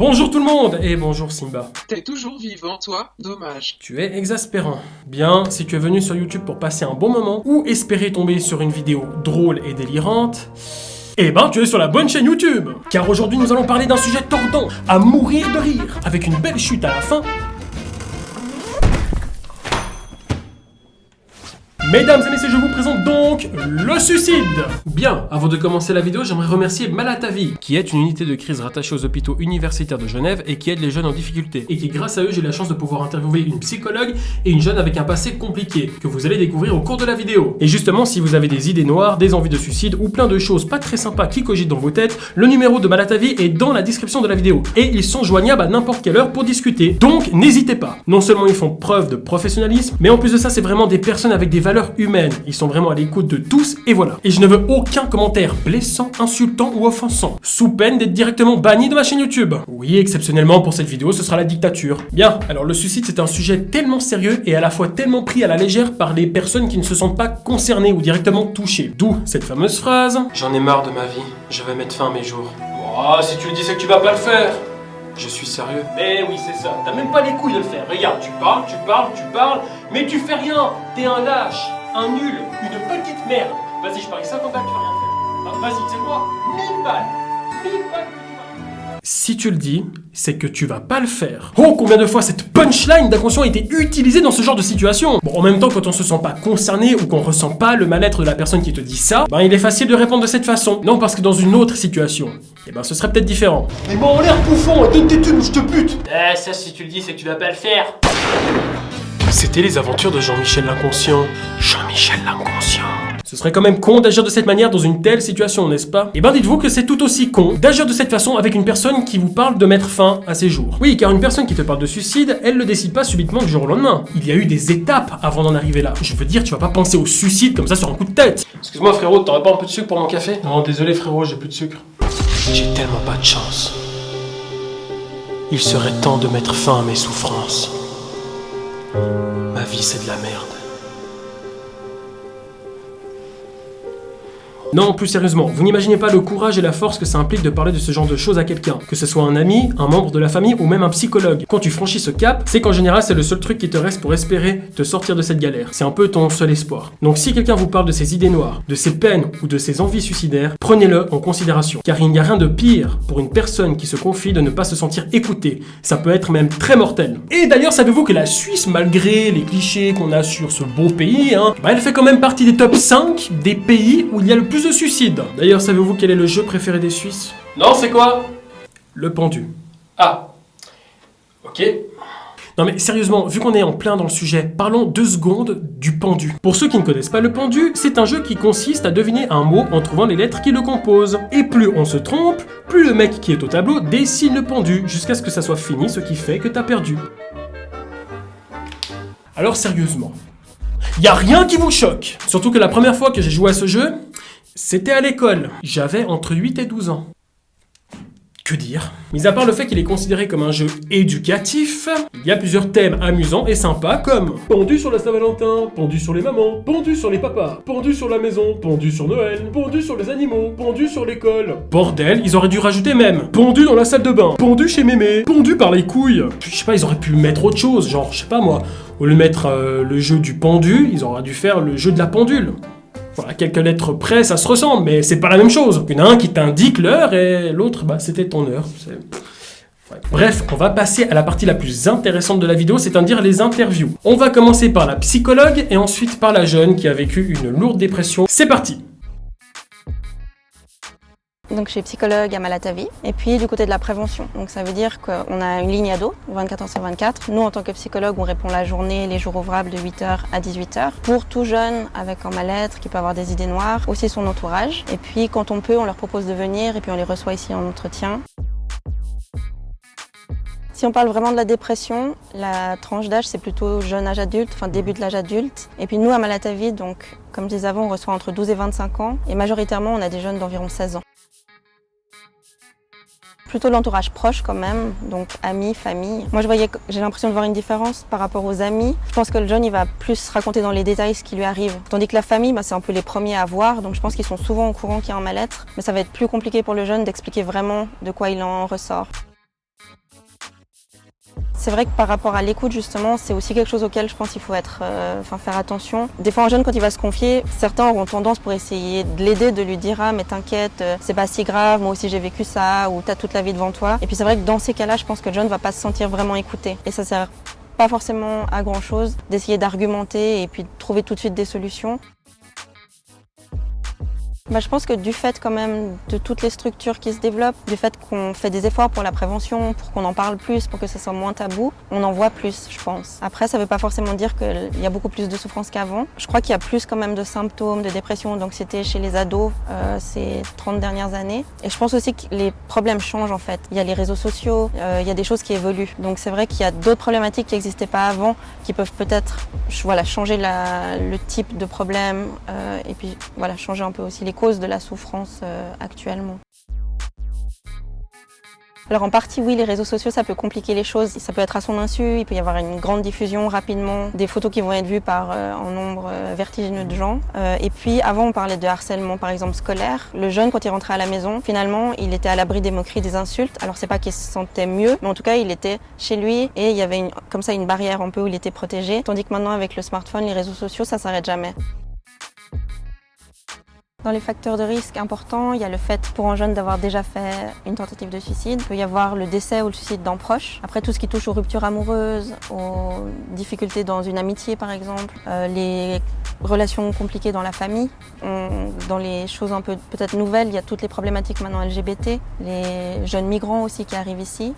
Bonjour tout le monde et bonjour Simba. T'es toujours vivant, toi? Dommage. Tu es exaspérant. Bien, si tu es venu sur YouTube pour passer un bon moment ou espérer tomber sur une vidéo drôle et délirante, eh ben tu es sur la bonne chaîne YouTube. Car aujourd'hui nous allons parler d'un sujet tordant, à mourir de rire, avec une belle chute à la fin. Mesdames et messieurs, je vous présente donc le suicide. Bien, avant de commencer la vidéo, j'aimerais remercier Malatavi, qui est une unité de crise rattachée aux hôpitaux universitaires de Genève et qui aide les jeunes en difficulté. Et qui, grâce à eux, j'ai eu la chance de pouvoir interviewer une psychologue et une jeune avec un passé compliqué, que vous allez découvrir au cours de la vidéo. Et justement, si vous avez des idées noires, des envies de suicide ou plein de choses pas très sympas qui cogitent dans vos têtes, le numéro de Malatavi est dans la description de la vidéo. Et ils sont joignables à n'importe quelle heure pour discuter. Donc, n'hésitez pas. Non seulement ils font preuve de professionnalisme, mais en plus de ça, c'est vraiment des personnes avec des valeurs humaines. Ils sont vraiment à l'écoute de tous et voilà. Et je ne veux aucun commentaire blessant, insultant ou offensant, sous peine d'être directement banni de ma chaîne YouTube. Oui, exceptionnellement pour cette vidéo, ce sera la dictature. Bien, alors le suicide c'est un sujet tellement sérieux et à la fois tellement pris à la légère par les personnes qui ne se sentent pas concernées ou directement touchées. D'où cette fameuse phrase: j'en ai marre de ma vie, je vais mettre fin à mes jours. Oh, si tu le dis c'est que tu vas pas le faire. Je suis sérieux. Mais oui, c'est ça. T'as même pas les couilles de le faire. Regarde, tu parles, mais tu fais rien. T'es un lâche, un nul, une petite merde. Vas-y, je parie 50 balles, tu vas rien faire. Ah, vas-y, tu sais quoi? 1000 balles. 1000 balles que tu vas rien faire. Si tu le dis, c'est que tu vas pas le faire. Oh, combien de fois cette punchline d'inconscient a été utilisée dans ce genre de situation. Bon, en même temps, quand on se sent pas concerné ou qu'on ressent pas le mal-être de la personne qui te dit ça, ben il est facile de répondre de cette façon. Non, parce que dans une autre situation, eh ben ce serait peut-être différent. Mais bon, en l'air bouffon, donne tes thunes, je te bute. Ça, si tu le dis, c'est que tu vas pas le faire. C'était les aventures de Jean-Michel l'inconscient. Jean-Michel l'inconscient. Ce serait quand même con d'agir de cette manière dans une telle situation, n'est-ce pas? Et ben dites-vous que c'est tout aussi con d'agir de cette façon avec une personne qui vous parle de mettre fin à ses jours. Oui, car une personne qui te parle de suicide, elle le décide pas subitement du jour au lendemain. Il y a eu des étapes avant d'en arriver là. Je veux dire, tu vas pas penser au suicide comme ça sur un coup de tête. Excuse-moi frérot, t'aurais pas un peu de sucre pour mon café? Non, désolé frérot, j'ai plus de sucre. J'ai tellement pas de chance. Il serait temps de mettre fin à mes souffrances. Ma vie c'est de la merde. Non, plus sérieusement, vous n'imaginez pas le courage et la force que ça implique de parler de ce genre de choses à quelqu'un, que ce soit un ami, un membre de la famille ou même un psychologue. Quand tu franchis ce cap, c'est qu'en général c'est le seul truc qui te reste pour espérer te sortir de cette galère. C'est un peu ton seul espoir. Donc si quelqu'un vous parle de ses idées noires, de ses peines ou de ses envies suicidaires, prenez-le en considération. Car il n'y a rien de pire pour une personne qui se confie de ne pas se sentir écoutée. Ça peut être même très mortel. Et d'ailleurs, savez-vous que la Suisse, malgré les clichés qu'on a sur ce beau pays, elle fait quand même partie des top 5 des pays où il y a le plus de suicides. D'ailleurs, savez-vous quel est le jeu préféré des Suisses? Non, c'est quoi? Le pendu. Ah. Ok. Non mais sérieusement, vu qu'on est en plein dans le sujet, parlons 2 secondes du pendu. Pour ceux qui ne connaissent pas le pendu, c'est un jeu qui consiste à deviner un mot en trouvant les lettres qui le composent. Et plus on se trompe, plus le mec qui est au tableau dessine le pendu, jusqu'à ce que ça soit fini, ce qui fait que t'as perdu. Alors sérieusement, y a rien qui vous choque. Surtout que la première fois que j'ai joué à ce jeu, c'était à l'école. J'avais entre 8 et 12 ans. Que dire? Mis à part le fait qu'il est considéré comme un jeu éducatif, il y a plusieurs thèmes amusants et sympas comme pendu sur la Saint-Valentin, pendu sur les mamans, pendu sur les papas, pendu sur la maison, pendu sur Noël, pendu sur les animaux, pendu sur l'école. Bordel, ils auraient dû rajouter même pendu dans la salle de bain, pendu chez mémé, pendu par les couilles. Je sais pas, ils auraient pu mettre autre chose, genre, je sais pas moi, au lieu de mettre le jeu du pendu, ils auraient dû faire le jeu de la pendule. Voilà, quelques lettres près, ça se ressemble, mais c'est pas la même chose. Il y en a un qui t'indique l'heure et l'autre, c'était ton heure. Ouais. Bref, on va passer à la partie la plus intéressante de la vidéo, c'est-à-dire les interviews. On va commencer par la psychologue et ensuite par la jeune qui a vécu une lourde dépression. C'est parti! Donc je suis psychologue à Malatavi et puis du côté de la prévention. Donc ça veut dire qu'on a une ligne ado, 24h sur 24. Nous en tant que psychologue, on répond la journée, les jours ouvrables de 8h à 18h. Pour tout jeune avec un mal-être qui peut avoir des idées noires, aussi son entourage. Et puis quand on peut, on leur propose de venir et puis on les reçoit ici en entretien. Si on parle vraiment de la dépression, la tranche d'âge c'est plutôt jeune âge adulte, enfin début de l'âge adulte. Et puis nous à Malatavi, donc comme je disais avant, on reçoit entre 12 et 25 ans et majoritairement on a des jeunes d'environ 16 ans. Plutôt l'entourage proche quand même, donc amis, famille. Moi j'ai l'impression de voir une différence par rapport aux amis. Je pense que le jeune il va plus raconter dans les détails ce qui lui arrive. Tandis que la famille, c'est un peu les premiers à voir, donc je pense qu'ils sont souvent au courant qu'il y a un mal-être. Mais ça va être plus compliqué pour le jeune d'expliquer vraiment de quoi il en ressort. C'est vrai que par rapport à l'écoute justement, c'est aussi quelque chose auquel je pense qu'il faut faire attention. Des fois un jeune quand il va se confier, certains auront tendance pour essayer de l'aider, de lui dire ah mais t'inquiète, c'est pas si grave, moi aussi j'ai vécu ça, ou t'as toute la vie devant toi. Et puis c'est vrai que dans ces cas-là, je pense que le jeune va pas se sentir vraiment écouté. Et ça sert pas forcément à grand chose d'essayer d'argumenter et puis de trouver tout de suite des solutions. Je pense que du fait quand même de toutes les structures qui se développent, du fait qu'on fait des efforts pour la prévention, pour qu'on en parle plus, pour que ça soit moins tabou, on en voit plus, je pense. Après, ça ne veut pas forcément dire qu'il y a beaucoup plus de souffrance qu'avant. Je crois qu'il y a plus quand même de symptômes de dépression, d'anxiété chez les ados ces 30 dernières années. Et je pense aussi que les problèmes changent en fait. Il y a les réseaux sociaux, il y a des choses qui évoluent. Donc c'est vrai qu'il y a d'autres problématiques qui n'existaient pas avant, qui peuvent peut-être changer le type de problème et puis changer un peu aussi les causes de la souffrance actuellement. Alors en partie oui, les réseaux sociaux ça peut compliquer les choses, ça peut être à son insu, il peut y avoir une grande diffusion rapidement, des photos qui vont être vues par un nombre vertigineux de gens. Et puis avant on parlait de harcèlement par exemple scolaire, le jeune quand il rentrait à la maison, finalement il était à l'abri des moqueries, des insultes, alors c'est pas qu'il se sentait mieux, mais en tout cas il était chez lui et il y avait comme ça une barrière un peu où il était protégé, tandis que maintenant avec le smartphone, les réseaux sociaux ça s'arrête jamais. Dans les facteurs de risque importants, il y a le fait pour un jeune d'avoir déjà fait une tentative de suicide. Il peut y avoir le décès ou le suicide d'un proche. Après, tout ce qui touche aux ruptures amoureuses, aux difficultés dans une amitié par exemple, les relations compliquées dans la famille. Dans les choses un peu peut-être nouvelles, il y a toutes les problématiques maintenant LGBT, les jeunes migrants aussi qui arrivent ici.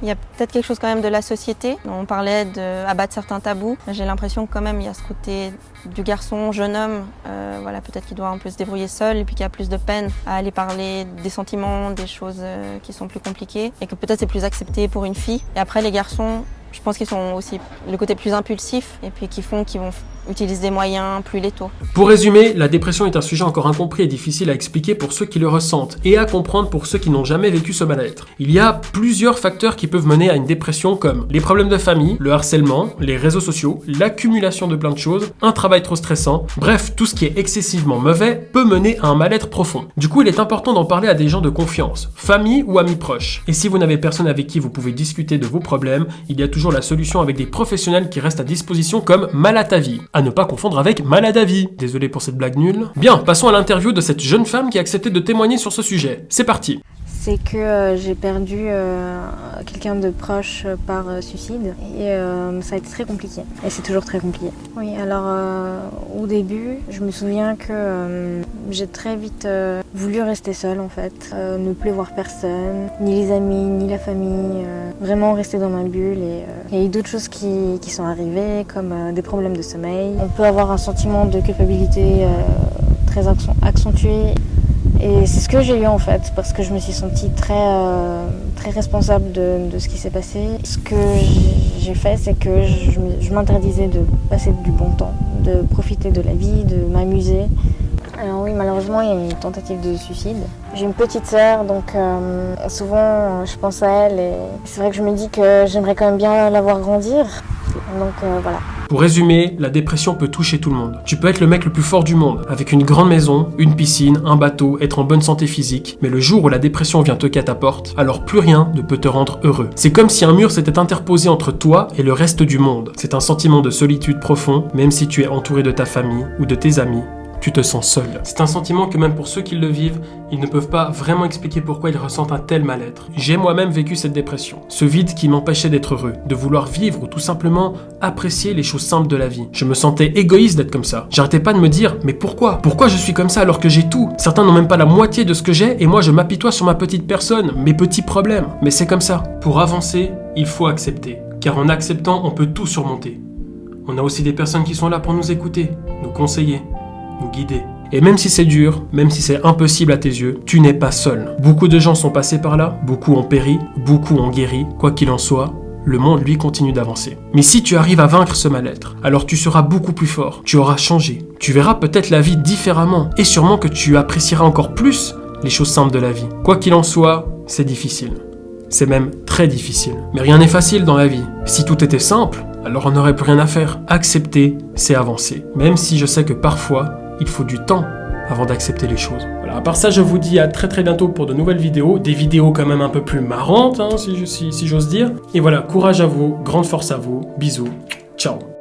Il y a peut-être quelque chose quand même de la société. On parlait d'abattre certains tabous. J'ai l'impression que quand même il y a ce côté du garçon, jeune homme, peut-être qu'il doit un peu se débrouiller seul et puis qu'il y a plus de peine à aller parler des sentiments, des choses qui sont plus compliquées et que peut-être c'est plus accepté pour une fille. Et après les garçons, je pense qu'ils sont aussi le côté plus impulsif et puis qu'ils vont utiliser des moyens plus létaux. Pour résumer, la dépression est un sujet encore incompris et difficile à expliquer pour ceux qui le ressentent et à comprendre pour ceux qui n'ont jamais vécu ce mal-être. Il y a plusieurs facteurs qui peuvent mener à une dépression comme les problèmes de famille, le harcèlement, les réseaux sociaux, l'accumulation de plein de choses, un travail trop stressant, bref, tout ce qui est excessivement mauvais peut mener à un mal-être profond. Du coup, il est important d'en parler à des gens de confiance, famille ou amis proches. Et si vous n'avez personne avec qui vous pouvez discuter de vos problèmes, il y a toujours la solution avec des professionnels qui restent à disposition comme Malatavi. À ne pas confondre avec Maladavi. Désolé pour cette blague nulle. Bien, passons à l'interview de cette jeune femme qui a accepté de témoigner sur ce sujet. C'est parti. C'est que j'ai perdu quelqu'un de proche par suicide et ça a été très compliqué. Et c'est toujours très compliqué. Oui, alors au début, je me souviens que j'ai très vite voulu rester seule en fait. Ne plus voir personne, ni les amis, ni la famille. Vraiment rester dans ma bulle. Et il y a eu d'autres choses qui sont arrivées, comme des problèmes de sommeil. On peut avoir un sentiment de culpabilité très accentué. Et c'est ce que j'ai eu en fait, parce que je me suis sentie très responsable de ce qui s'est passé. Ce que j'ai fait, c'est que je m'interdisais de passer du bon temps, de profiter de la vie, de m'amuser. Alors oui, malheureusement, il y a eu une tentative de suicide. J'ai une petite sœur, donc souvent je pense à elle et c'est vrai que je me dis que j'aimerais quand même bien la voir grandir. Donc voilà. Pour résumer, la dépression peut toucher tout le monde. Tu peux être le mec le plus fort du monde, avec une grande maison, une piscine, un bateau, être en bonne santé physique, mais le jour où la dépression vient toquer à ta porte, alors plus rien ne peut te rendre heureux. C'est comme si un mur s'était interposé entre toi et le reste du monde. C'est un sentiment de solitude profond, même si tu es entouré de ta famille ou de tes amis. Tu te sens seul. C'est un sentiment que même pour ceux qui le vivent, ils ne peuvent pas vraiment expliquer pourquoi ils ressentent un tel mal-être. J'ai moi-même vécu cette dépression. Ce vide qui m'empêchait d'être heureux, de vouloir vivre ou tout simplement apprécier les choses simples de la vie. Je me sentais égoïste d'être comme ça. J'arrêtais pas de me dire, mais pourquoi ? Pourquoi je suis comme ça alors que j'ai tout ? Certains n'ont même pas la moitié de ce que j'ai et moi je m'apitoie sur ma petite personne, mes petits problèmes. Mais c'est comme ça. Pour avancer, il faut accepter. Car en acceptant, on peut tout surmonter. On a aussi des personnes qui sont là pour nous écouter, nous conseiller, nous guider. Et même si c'est dur, même si c'est impossible à tes yeux, tu n'es pas seul. Beaucoup de gens sont passés par là, beaucoup ont péri, beaucoup ont guéri. Quoi qu'il en soit, le monde lui continue d'avancer. Mais si tu arrives à vaincre ce mal-être, alors tu seras beaucoup plus fort, tu auras changé. Tu verras peut-être la vie différemment et sûrement que tu apprécieras encore plus les choses simples de la vie. Quoi qu'il en soit, c'est difficile. C'est même très difficile. Mais rien n'est facile dans la vie. Si tout était simple, alors on n'aurait plus rien à faire. Accepter, c'est avancer. Même si je sais que parfois, il faut du temps avant d'accepter les choses. Voilà, à part ça, je vous dis à très bientôt pour de nouvelles vidéos, des vidéos quand même un peu plus marrantes, hein, si j'ose dire. Et voilà, courage à vous, grande force à vous, bisous, ciao.